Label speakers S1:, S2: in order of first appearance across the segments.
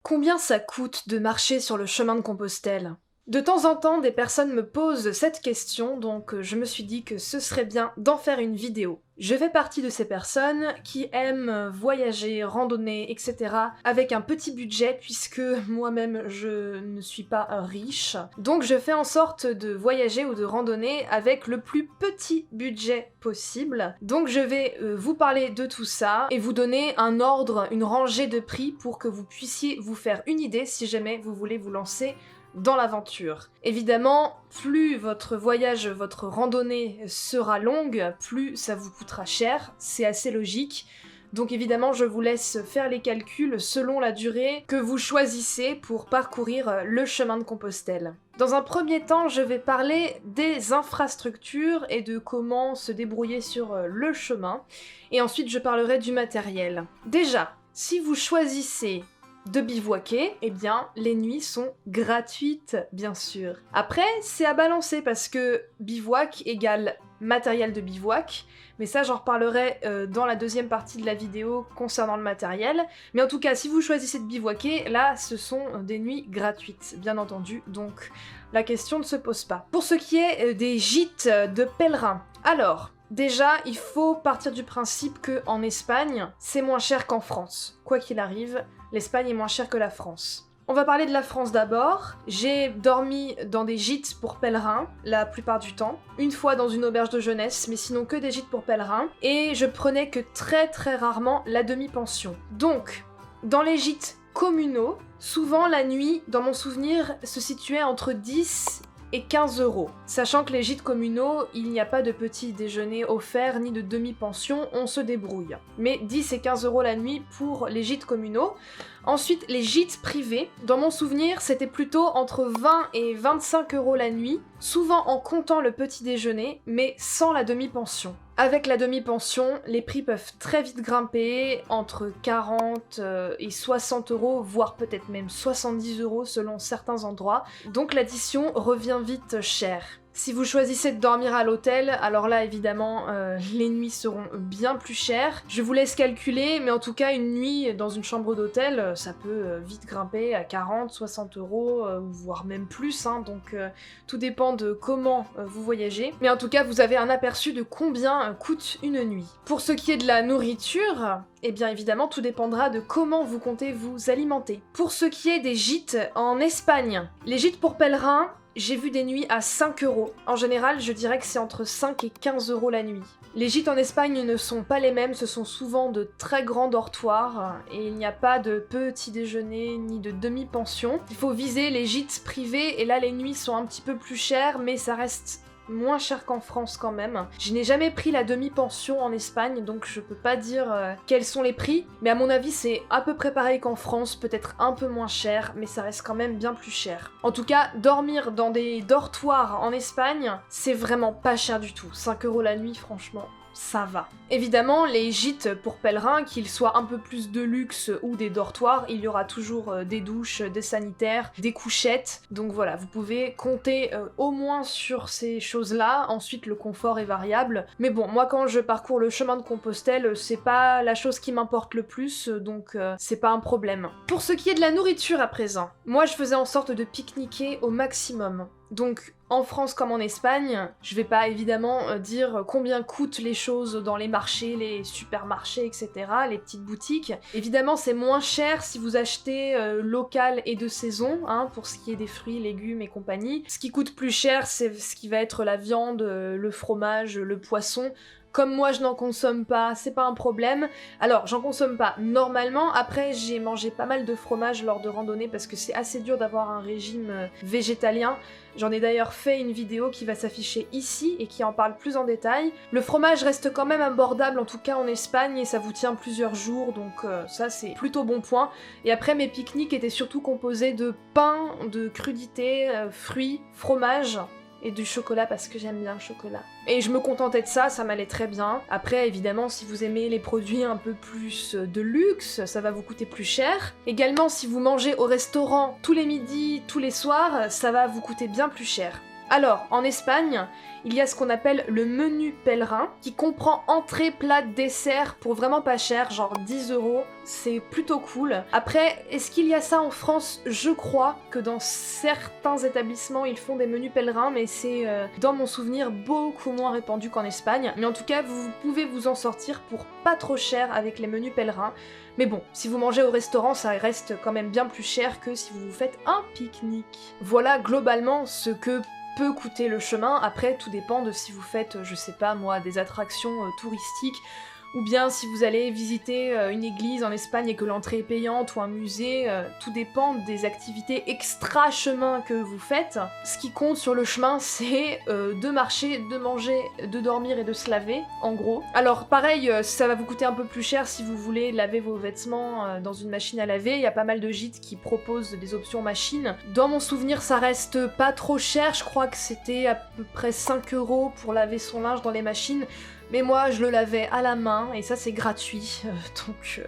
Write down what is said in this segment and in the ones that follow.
S1: Combien ça coûte de marcher sur le chemin de Compostelle? De temps en temps, des personnes me posent cette question, donc je me suis dit que ce serait bien d'en faire une vidéo. Je fais partie de ces personnes qui aiment voyager, randonner, etc. avec un petit budget puisque moi-même je ne suis pas riche. Donc je fais en sorte de voyager ou de randonner avec le plus petit budget possible. Donc je vais vous parler de tout ça et vous donner un ordre, une rangée de prix pour que vous puissiez vous faire une idée si jamais vous voulez vous lancer dans l'aventure. Évidemment, plus votre voyage, votre randonnée sera longue, plus ça vous coûtera cher, c'est assez logique. Donc évidemment, je vous laisse faire les calculs selon la durée que vous choisissez pour parcourir le chemin de Compostelle. Dans un premier temps, je vais parler des infrastructures et de comment se débrouiller sur le chemin. Et ensuite, je parlerai du matériel. Déjà, si vous choisissez de bivouaquer, eh bien, les nuits sont gratuites, bien sûr. Après, c'est à balancer parce que bivouac égale matériel de bivouac, mais ça j'en reparlerai dans la deuxième partie de la vidéo concernant le matériel. Mais en tout cas, si vous choisissez de bivouaquer, là, ce sont des nuits gratuites, bien entendu, donc la question ne se pose pas. Pour ce qui est des gîtes de pèlerins, alors, déjà, il faut partir du principe que en Espagne, c'est moins cher qu'en France. Quoi qu'il arrive, l'Espagne est moins chère que la France. On va parler de la France d'abord. J'ai dormi dans des gîtes pour pèlerins, la plupart du temps. Une fois dans une auberge de jeunesse, mais sinon que des gîtes pour pèlerins. Et je prenais que très rarement la demi-pension. Donc, dans les gîtes communaux, souvent la nuit, dans mon souvenir, se situait entre 10 et 15 €. Sachant que les gîtes communaux, il n'y a pas de petit déjeuner offert ni de demi-pension, on se débrouille. Mais 10 et 15 € la nuit pour les gîtes communaux. Ensuite, les gîtes privés, dans mon souvenir, c'était plutôt entre 20 et 25 € la nuit, souvent en comptant le petit déjeuner, mais sans la demi-pension. Avec la demi-pension, les prix peuvent très vite grimper, entre 40 et 60 €, voire peut-être même 70 € selon certains endroits, donc l'addition revient vite chère. Si vous choisissez de dormir à l'hôtel, alors là évidemment les nuits seront bien plus chères. Je vous laisse calculer, mais en tout cas une nuit dans une chambre d'hôtel, ça peut vite grimper à 40, 60 €, voire même plus, hein, donc tout dépend de comment vous voyagez. Mais en tout cas vous avez un aperçu de combien coûte une nuit. Pour ce qui est de la nourriture, eh bien évidemment tout dépendra de comment vous comptez vous alimenter. Pour ce qui est des gîtes en Espagne, les gîtes pour pèlerins, j'ai vu des nuits à 5 €. En général, je dirais que c'est entre 5 et 15 € la nuit. Les gîtes en Espagne ne sont pas les mêmes, ce sont souvent de très grands dortoirs, et il n'y a pas de petit déjeuner ni de demi-pension. Il faut viser les gîtes privés, et là les nuits sont un petit peu plus chères, mais ça reste moins cher qu'en France quand même. Je n'ai jamais pris la demi-pension en Espagne, donc je peux pas dire quels sont les prix, mais à mon avis c'est à peu près pareil qu'en France, peut-être un peu moins cher, mais ça reste quand même bien plus cher. En tout cas, dormir dans des dortoirs en Espagne, c'est vraiment pas cher du tout. 5 € la nuit, franchement, ça va. Évidemment, les gîtes pour pèlerins, qu'ils soient un peu plus de luxe ou des dortoirs, il y aura toujours des douches, des sanitaires, des couchettes. Donc voilà, vous pouvez compter au moins sur ces choses-là. Ensuite, le confort est variable. Mais bon, moi quand je parcours le chemin de Compostelle, c'est pas la chose qui m'importe le plus, donc c'est pas un problème. Pour ce qui est de la nourriture à présent, moi je faisais en sorte de pique-niquer au maximum. Donc en France comme en Espagne, je vais pas évidemment dire combien coûtent les choses dans les marchés, les supermarchés, etc., les petites boutiques. Évidemment c'est moins cher si vous achetez local et de saison, hein, pour ce qui est des fruits, légumes et compagnie. Ce qui coûte plus cher, c'est ce qui va être la viande, le fromage, le poisson. Comme moi je n'en consomme pas, c'est pas un problème. Alors j'en consomme pas normalement, après j'ai mangé pas mal de fromage lors de randonnées parce que c'est assez dur d'avoir un régime végétalien. J'en ai d'ailleurs fait une vidéo qui va s'afficher ici et qui en parle plus en détail. Le fromage reste quand même abordable, en tout cas en Espagne, et ça vous tient plusieurs jours, donc ça c'est plutôt bon point. Et après mes pique-niques étaient surtout composés de pain, de crudités, fruits, fromage et du chocolat parce que j'aime bien le chocolat. Et je me contentais de ça, ça m'allait très bien. Après, évidemment, si vous aimez les produits un peu plus de luxe, ça va vous coûter plus cher. Également, si vous mangez au restaurant tous les midis, tous les soirs, ça va vous coûter bien plus cher. Alors, en Espagne, il y a ce qu'on appelle le menu pèlerin, qui comprend entrée, plat, dessert, pour vraiment pas cher, genre 10 €, c'est plutôt cool. Après, est-ce qu'il y a ça en France? Je crois que dans certains établissements, ils font des menus pèlerins, mais c'est, dans mon souvenir, beaucoup moins répandu qu'en Espagne. Mais en tout cas, vous pouvez vous en sortir pour pas trop cher avec les menus pèlerins. Mais bon, si vous mangez au restaurant, ça reste quand même bien plus cher que si vous vous faites un pique-nique. Voilà globalement ce que peut coûter le chemin. Après, tout dépend de si vous faites, je sais pas moi, des attractions touristiques, ou bien si vous allez visiter une église en Espagne et que l'entrée est payante, ou un musée, tout dépend des activités extra-chemin que vous faites. Ce qui compte sur le chemin, c'est de marcher, de manger, de dormir et de se laver, en gros. Alors pareil, ça va vous coûter un peu plus cher si vous voulez laver vos vêtements dans une machine à laver. Il y a pas mal de gîtes qui proposent des options machines. Dans mon souvenir, ça reste pas trop cher, je crois que c'était à peu près 5 € pour laver son linge dans les machines. Mais moi, je le lavais à la main, et ça c'est gratuit, donc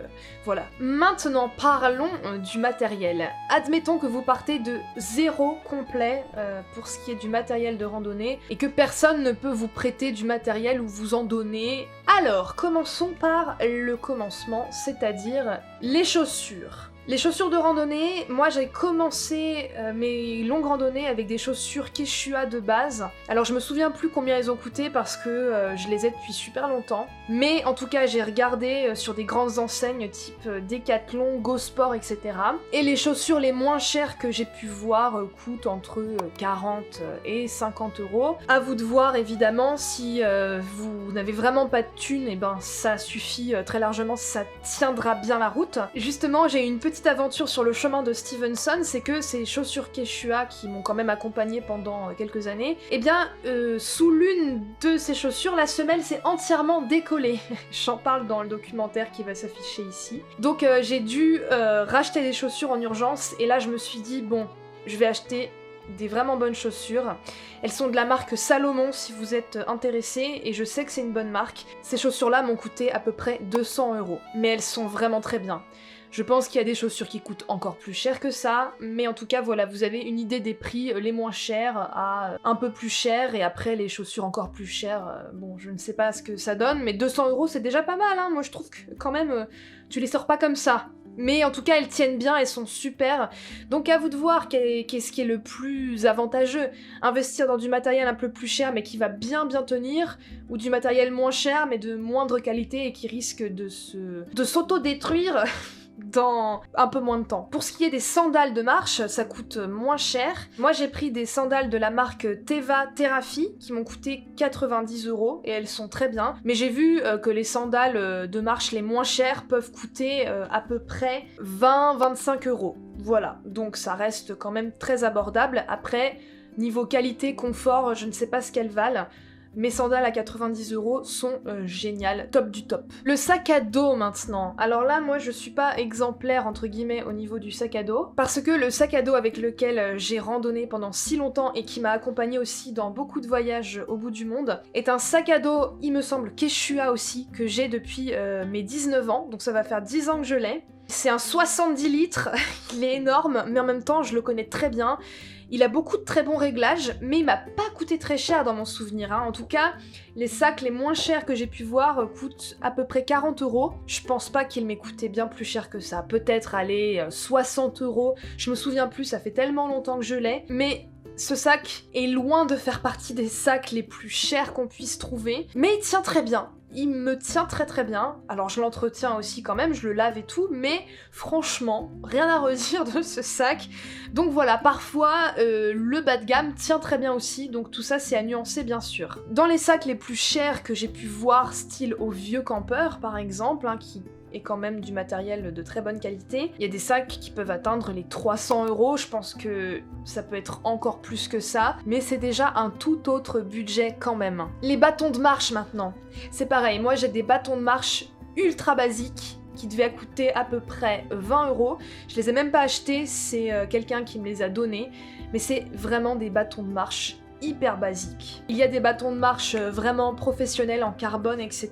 S1: voilà. Maintenant, parlons du matériel. Admettons que vous partez de zéro complet pour ce qui est du matériel de randonnée, et que personne ne peut vous prêter du matériel ou vous en donner. Alors, commençons par le commencement, c'est-à-dire les chaussures. Les chaussures de randonnée, moi j'ai commencé mes longues randonnées avec des chaussures Quechua de base. Alors je me souviens plus combien elles ont coûté parce que je les ai depuis super longtemps. Mais en tout cas j'ai regardé sur des grandes enseignes type Decathlon, Go Sport, etc. Et les chaussures les moins chères que j'ai pu voir coûtent entre 40 et 50 €. À vous de voir évidemment, si vous n'avez vraiment pas de thunes, et ben ça suffit très largement, ça tiendra bien la route. Justement j'ai une petite aventure sur le chemin de Stevenson, c'est que ces chaussures Quechua qui m'ont quand même accompagnée pendant quelques années, et bien sous l'une de ces chaussures, la semelle s'est entièrement décollée. J'en parle dans le documentaire qui va s'afficher ici. Donc j'ai dû racheter des chaussures en urgence, et là je me suis dit bon, je vais acheter des vraiment bonnes chaussures. Elles sont de la marque Salomon si vous êtes intéressé, et je sais que c'est une bonne marque. Ces chaussures-là m'ont coûté à peu près 200 €, mais elles sont vraiment très bien. Je pense qu'il y a des chaussures qui coûtent encore plus cher que ça, mais en tout cas voilà, vous avez une idée des prix, les moins chers à un peu plus cher, et après les chaussures encore plus chères, bon je ne sais pas ce que ça donne, mais 200 € c'est déjà pas mal, hein. Moi je trouve que quand même, tu les sors pas comme ça. Mais en tout cas, elles tiennent bien, elles sont super. Donc à vous de voir qu'est-ce qui est le plus avantageux. Investir dans du matériel un peu plus cher mais qui va bien tenir, ou du matériel moins cher mais de moindre qualité et qui risque de s'auto-détruire dans un peu moins de temps. Pour ce qui est des sandales de marche, ça coûte moins cher. Moi j'ai pris des sandales de la marque Teva Therapy qui m'ont coûté 90 € et elles sont très bien. Mais j'ai vu que les sandales de marche les moins chères peuvent coûter à peu près 20-25 €. Voilà, donc ça reste quand même très abordable. Après, niveau qualité, confort, je ne sais pas ce qu'elles valent. Mes sandales à 90 € sont géniales, top du top. Le sac à dos maintenant. Alors là, moi je suis pas exemplaire entre guillemets au niveau du sac à dos, parce que le sac à dos avec lequel j'ai randonné pendant si longtemps et qui m'a accompagné aussi dans beaucoup de voyages au bout du monde, est un sac à dos, il me semble, Quechua aussi, que j'ai depuis mes 19 ans, donc ça va faire 10 ans que je l'ai. C'est un 70 litres, il est énorme, mais en même temps je le connais très bien. Il a beaucoup de très bons réglages, mais il m'a pas coûté très cher dans mon souvenir, hein. En tout cas, les sacs les moins chers que j'ai pu voir coûtent à peu près 40 €. Je pense pas qu'il m'ait coûté bien plus cher que ça. Peut-être, allez, 60 €. Je me souviens plus, ça fait tellement longtemps que je l'ai. Mais ce sac est loin de faire partie des sacs les plus chers qu'on puisse trouver. Mais il tient très bien. Il me tient très bien. Alors je l'entretiens aussi quand même, je le lave et tout, mais franchement, rien à redire de ce sac. Donc voilà, parfois le bas de gamme tient très bien aussi, donc tout ça c'est à nuancer bien sûr. Dans les sacs les plus chers que j'ai pu voir, style au Vieux Campeur par exemple, hein, qui est quand même du matériel de très bonne qualité. Il y a des sacs qui peuvent atteindre les 300 €, je pense que ça peut être encore plus que ça, mais c'est déjà un tout autre budget quand même. Les bâtons de marche maintenant, c'est pareil, moi j'ai des bâtons de marche ultra basiques qui devaient coûter à peu près 20 €. Je les ai même pas achetés, c'est quelqu'un qui me les a donnés, mais c'est vraiment des bâtons de marche hyper basique. Il y a des bâtons de marche vraiment professionnels en carbone, etc.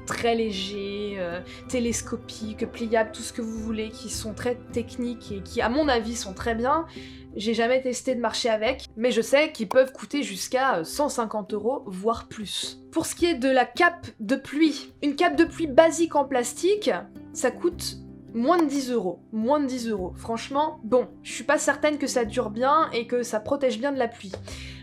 S1: Très légers, télescopiques, pliables, tout ce que vous voulez, qui sont très techniques et qui, à mon avis, sont très bien. J'ai jamais testé de marcher avec, mais je sais qu'ils peuvent coûter jusqu'à 150 €, voire plus. Pour ce qui est de la cape de pluie, une cape de pluie basique en plastique, ça coûte moins de 10 €. Moins de 10 €. Franchement, bon, je suis pas certaine que ça dure bien et que ça protège bien de la pluie.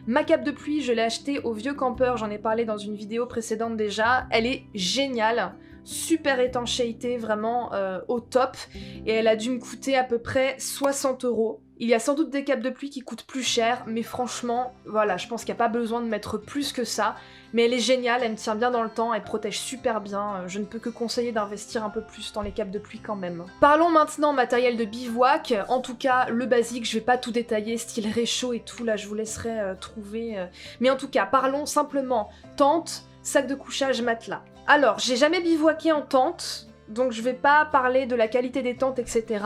S1: Ma cape de pluie, je l'ai achetée au Vieux Campeur, j'en ai parlé dans une vidéo précédente déjà. Elle est géniale. Super étanchéité, vraiment au top. Et elle a dû me coûter à peu près 60 €. Il y a sans doute des capes de pluie qui coûtent plus cher, mais franchement, voilà, je pense qu'il n'y a pas besoin de mettre plus que ça. Mais elle est géniale, elle me tient bien dans le temps, elle protège super bien. Je ne peux que conseiller d'investir un peu plus dans les capes de pluie quand même. Parlons maintenant matériel de bivouac. En tout cas, le basique, je vais pas tout détailler, style réchaud et tout, là je vous laisserai trouver. Mais en tout cas, parlons simplement tente, sac de couchage, matelas. Alors, j'ai jamais bivouaqué en tente, donc je vais pas parler de la qualité des tentes, etc.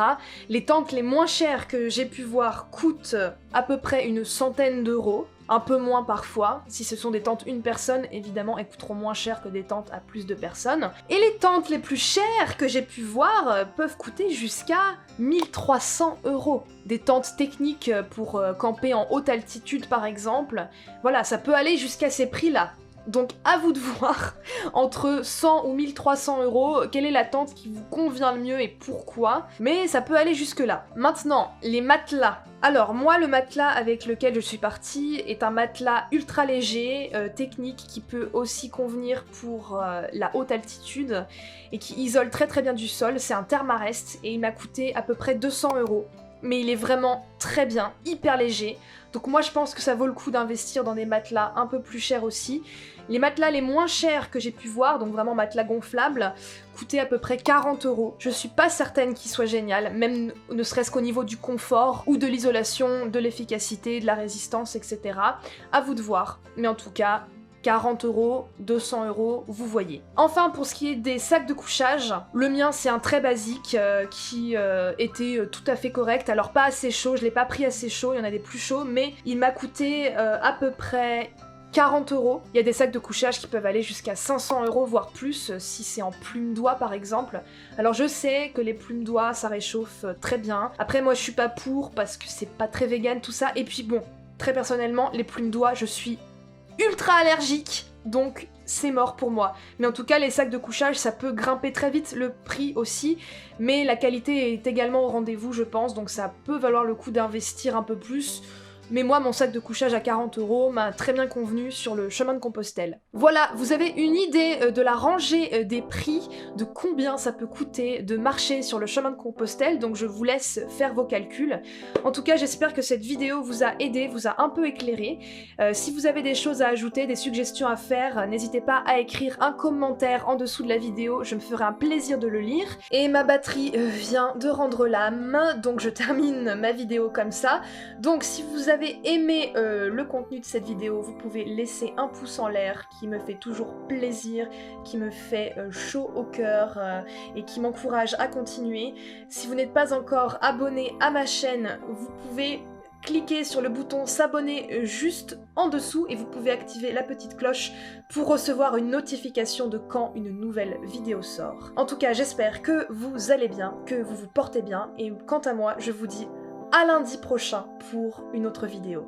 S1: Les tentes les moins chères que j'ai pu voir coûtent à peu près une centaine d'euros, un peu moins parfois. Si ce sont des tentes une personne, évidemment, elles coûteront moins cher que des tentes à plus de personnes. Et les tentes les plus chères que j'ai pu voir peuvent coûter jusqu'à 1300 €. Des tentes techniques pour camper en haute altitude, par exemple. Voilà, ça peut aller jusqu'à ces prix-là. Donc à vous de voir, entre 100 ou 1300 €, quelle est la tente qui vous convient le mieux et pourquoi, mais ça peut aller jusque là. Maintenant, les matelas. Alors moi, le matelas avec lequel je suis partie est un matelas ultra léger, technique, qui peut aussi convenir pour la haute altitude et qui isole très très bien du sol. C'est un Thermarest et il m'a coûté à peu près 200 €. Mais il est vraiment très bien, hyper léger. Donc moi je pense que ça vaut le coup d'investir dans des matelas un peu plus chers aussi. Les matelas les moins chers que j'ai pu voir, donc vraiment matelas gonflables, coûtaient à peu près 40 €. Je suis pas certaine qu'ils soient géniaux, même ne serait-ce qu'au niveau du confort, ou de l'isolation, de l'efficacité, de la résistance, etc. À vous de voir. Mais en tout cas, 40 €, 200 €, vous voyez. Enfin, pour ce qui est des sacs de couchage, le mien c'est un très basique qui était tout à fait correct. Alors pas assez chaud, je l'ai pas pris assez chaud, il y en a des plus chauds, mais il m'a coûté à peu près 40 €. Il y a des sacs de couchage qui peuvent aller jusqu'à 500 €, voire plus, si c'est en plume d'oie par exemple. Alors je sais que les plumes d'oie ça réchauffe très bien. Après moi je suis pas pour parce que c'est pas très vegan tout ça. Et puis bon, très personnellement, les plumes d'oie je suis ultra allergique, donc c'est mort pour moi. Mais en tout cas, les sacs de couchage, ça peut grimper très vite, le prix aussi, mais la qualité est également au rendez-vous, je pense, donc ça peut valoir le coup d'investir un peu plus. Mais moi, mon sac de couchage à 40 € m'a très bien convenu sur le chemin de Compostelle. Voilà, vous avez une idée de la rangée des prix, de combien ça peut coûter de marcher sur le chemin de Compostelle, donc je vous laisse faire vos calculs. En tout cas, j'espère que cette vidéo vous a aidé, vous a un peu éclairé. Si vous avez des choses à ajouter, des suggestions à faire, n'hésitez pas à écrire un commentaire en dessous de la vidéo, je me ferai un plaisir de le lire. Et ma batterie vient de rendre l'âme, donc je termine ma vidéo comme ça. Donc si vous avez aimé le contenu de cette vidéo, vous pouvez laisser un pouce en l'air qui me fait toujours plaisir, qui me fait chaud au cœur et qui m'encourage à continuer. Si vous n'êtes pas encore abonné à ma chaîne, vous pouvez cliquez sur le bouton s'abonner juste en dessous et vous pouvez activer la petite cloche pour recevoir une notification de quand une nouvelle vidéo sort. En tout cas, j'espère que vous allez bien, que vous vous portez bien et quant à moi, je vous dis à lundi prochain pour une autre vidéo.